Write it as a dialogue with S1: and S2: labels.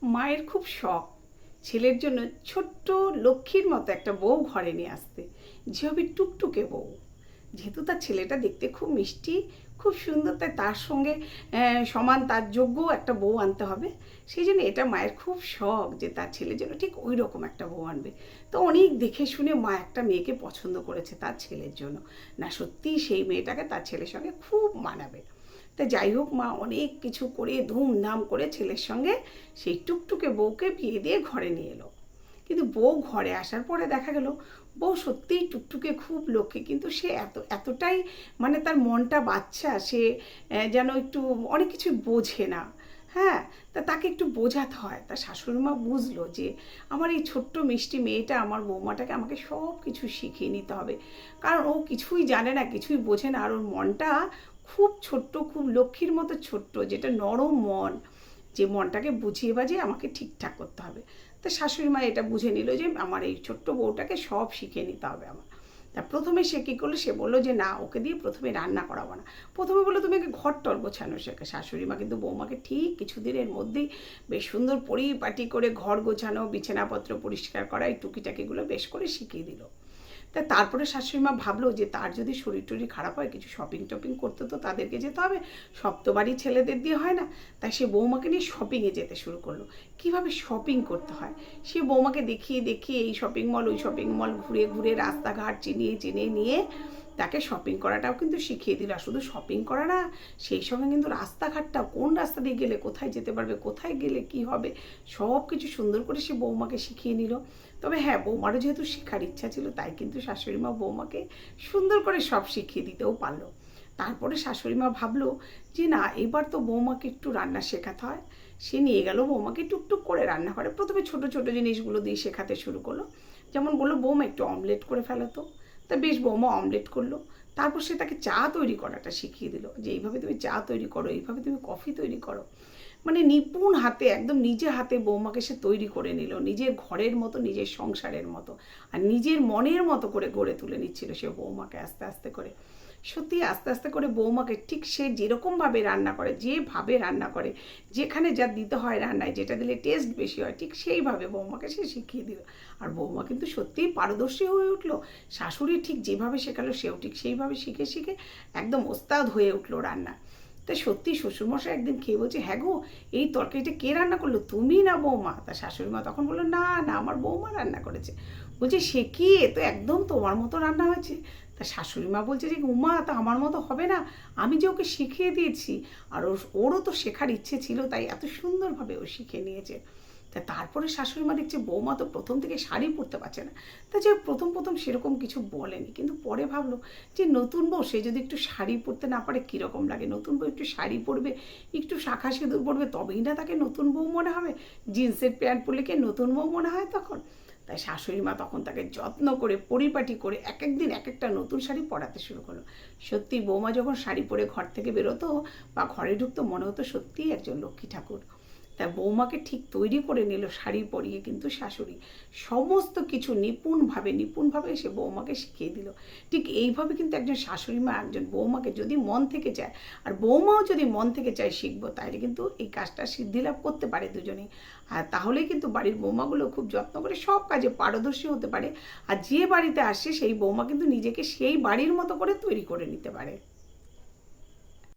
S1: মায়ের খুব শখ ছেলের জন্য ছোট্ট লক্ষ্মীর মতো একটা বউ ঘরে নিয়ে আসতে, যে হবে টুকটুকে বউ। যেহেতু তার ছেলেটা দেখতে খুব মিষ্টি, খুব সুন্দর, তাই তার সঙ্গে সমান তার যোগ্য একটা বউ আনতে হবে। সেই জন্য এটা মায়ের খুব শখ যে তার ছেলের জন্য ঠিক ওই রকম একটা বউ আনবে। তো অনেক দেখে শুনে মা একটা মেয়েকে পছন্দ করেছে তার ছেলের জন্য। না সত্যিই সেই মেয়েটাকে তার ছেলের সঙ্গে খুব মানাবে। তা যাই হোক, মা অনেক কিছু করে ধুমধাম করে ছেলের সঙ্গে সেই টুকটুকে বউকে বিয়ে দিয়ে ঘরে নিয়ে এলো। কিন্তু বউ ঘরে আসার পরে দেখা গেল বউ সত্যিই টুকটুকে খুব লক্ষ্মী, কিন্তু সে এতটাই মানে তার মনটা বাচ্চা, সে যেন একটু অনেক কিছু বোঝে না। হ্যাঁ, তা তাকে একটু বোঝাতে হয়। তা শাশুড়িমা বুঝলো যে আমার এই ছোট্ট মিষ্টি মেয়েটা, আমার বৌমাটাকে আমাকে সব কিছু শিখিয়ে নিতে হবে, কারণ ও কিছুই জানে না, কিছুই বোঝে না, আর ওর মনটা খুব ছোট্ট, খুব লক্ষ্মীর মতো ছোট্ট, যেটা নরম মন, যে মনটাকে বুঝিয়ে বাজিয়ে আমাকে ঠিকঠাক করতে হবে। তো শাশুড়ি মা এটা বুঝে নিল যে আমার এই ছোট্ট বউটাকে সব শিখিয়ে নিতে হবে আমার। তা প্রথমে সে কী করলো, সে বললো যে না, ওকে দিয়ে প্রথমে রান্না করাবো না। প্রথমে বললো তুমি ওকে ঘর টর গোছানো শেখে। শাশুড়ি মা কিন্তু বৌমাকে ঠিক কিছুদিনের মধ্যেই বেশ সুন্দর পরিপাটি করে ঘর গোছানো, বিছানাপত্র পরিষ্কার করা, এই টুকিটাকিগুলো বেশ করে শিখিয়ে দিল। তা তারপরে শাশুড়িমা ভাবলো যে তার যদি শরীর টরীর খারাপ হয়, কিছু শপিং টপিং করতে তো তাদেরকে যেতে হবে, সব তো বাড়ি ছেলেদের দিয়ে হয় না। তাই সে বৌমাকে নিয়ে শপিংয়ে যেতে শুরু করলো। কীভাবে শপিং করতে হয় সে বৌমাকে দেখিয়ে দেখিয়ে এই শপিং মল ওই শপিং মল ঘুরে ঘুরে রাস্তাঘাট চিনিয়ে চিনিয়ে নিয়ে তাকে শপিং করাটাও কিন্তু শিখিয়ে দিল। আর শুধু শপিং করা না, সেই সঙ্গে কিন্তু রাস্তাঘাটটাও, কোন রাস্তা দিয়ে গেলে কোথায় যেতে পারবে, কোথায় গেলে কি হবে, সব কিছু সুন্দর করে সে বৌমাকে শিখিয়ে নিল। তবে হ্যাঁ, বৌমারও যেহেতু শেখার ইচ্ছা ছিল, তাই কিন্তু শাশুড়ি মা বৌমাকে সুন্দর করে সব শিখিয়ে দিতেও পারলো। তারপরে শাশুড়ি মা ভাবলো যে না, এবার তো বৌমাকে একটু রান্না শেখাতে হয়। সে নিয়ে গেল বৌমাকে টুকটুক করে রান্না করে। প্রথমে ছোট ছোট জিনিসগুলো দিয়ে শেখাতে শুরু করলো। যেমন বললো বৌমা একটু অমলেট করে ফেলো তো। তা বেশ, বৌমা অমলেট করলো। তারপর সে তাকে চা তৈরি করাটা শিখিয়ে দিল, যে এইভাবে তুমি চা তৈরি করো, এইভাবে তুমি কফি তৈরি করো। মানে নিপুণ হাতে, একদম নিজে হাতে বৌমাকে সে তৈরি করে নিল, নিজের ঘরের মতো, নিজের সংসারের মতো, আর নিজের মনের মতো করে গড়ে তুলে নিচ্ছিল সে বৌমাকে আস্তে আস্তে করে। সত্যি আস্তে আস্তে করে বৌমাকে ঠিক সে যেরকমভাবে রান্না করে, যেভাবে রান্না করে, যেখানে যা দিতে হয় রান্নায়, যেটা দিলে টেস্ট বেশি হয়, ঠিক সেইভাবে বৌমাকে সে শিখিয়ে দিল। আর বৌমা কিন্তু সত্যিই পারদর্শী হয়ে উঠলো। শাশুড়ি ঠিক যেভাবে শেখালো, সেও ঠিক সেইভাবে শিখে শিখে একদম ওস্তাদ হয়ে উঠলো রান্না। তা সত্যি শ্বশুরমশাই একদিন খেয়ে বলছে, হ্যাঁ গো, এই তরকারিটা কে রান্না করলো, তুমি না বৌমা? তা শাশুড়ি মা তখন বললো, না না, আমার বৌমা রান্না করেছে। বলছে সে কি, এ তো একদম তোমার মতো রান্না হয়েছে। তা শাশুড়ি মা বলছে যে উমা, তা আমার মতো হবে না, আমি যে ওকে শিখিয়ে দিয়েছি, আর ওরও তো শেখার ইচ্ছে ছিল, তাই এত সুন্দরভাবে ও শিখে নিয়েছে। তা তারপরে শাশুড়ি মা দেখছে বৌমা তো প্রথম থেকে শাড়ি পরতে পারছে না। তা যে প্রথম প্রথম সেরকম কিছু বলেনি, কিন্তু পরে ভাবলো যে নতুন বউ, সে যদি একটু শাড়ি পরতে না পারে কীরকম লাগে। নতুন বউ একটু শাড়ি পরবে, একটু শাঁখা সিঁদুর পরবে, তবেই না তাকে নতুন বউ মনে হবে। জিন্সের প্যান্ট পরলে কি নতুন বউ মনে হয় তখন? তাই শাশুড়ি মা তখন তাকে যত্ন করে পরিপাটি করে এক এক দিন এক একটা নতুন শাড়ি পরাতে শুরু করলো। সত্যি বৌমা যখন শাড়ি পরে ঘর থেকে বেরোতো বা ঘরে ঢুকতো, মনে হতো সত্যিই একজন লক্ষ্মী ঠাকুর। তা বৌমাকে ঠিক তৈরি করে নিল শাড়ি পরিয়ে, কিন্তু শাশুড়ি সমস্ত কিছু নিপুণভাবে সে বৌমাকে শিখিয়ে দিল। ঠিক এইভাবে কিন্তু একজন শাশুড়ি মা একজন বৌমাকে যদি মন থেকে চায়, আর বৌমাও যদি মন থেকে চায় শিখবো, তাহলে কিন্তু এই কাজটা সিদ্ধি লাভ করতে পারে দুজনেই। আর তাহলেই কিন্তু বাড়ির বৌমাগুলো খুব যত্ন করে সব কাজে পারদর্শী হতে পারে। আর যে বাড়িতে আসে সেই বৌমা কিন্তু নিজেকে সেই বাড়ির মতো করে তৈরি করে নিতে পারে।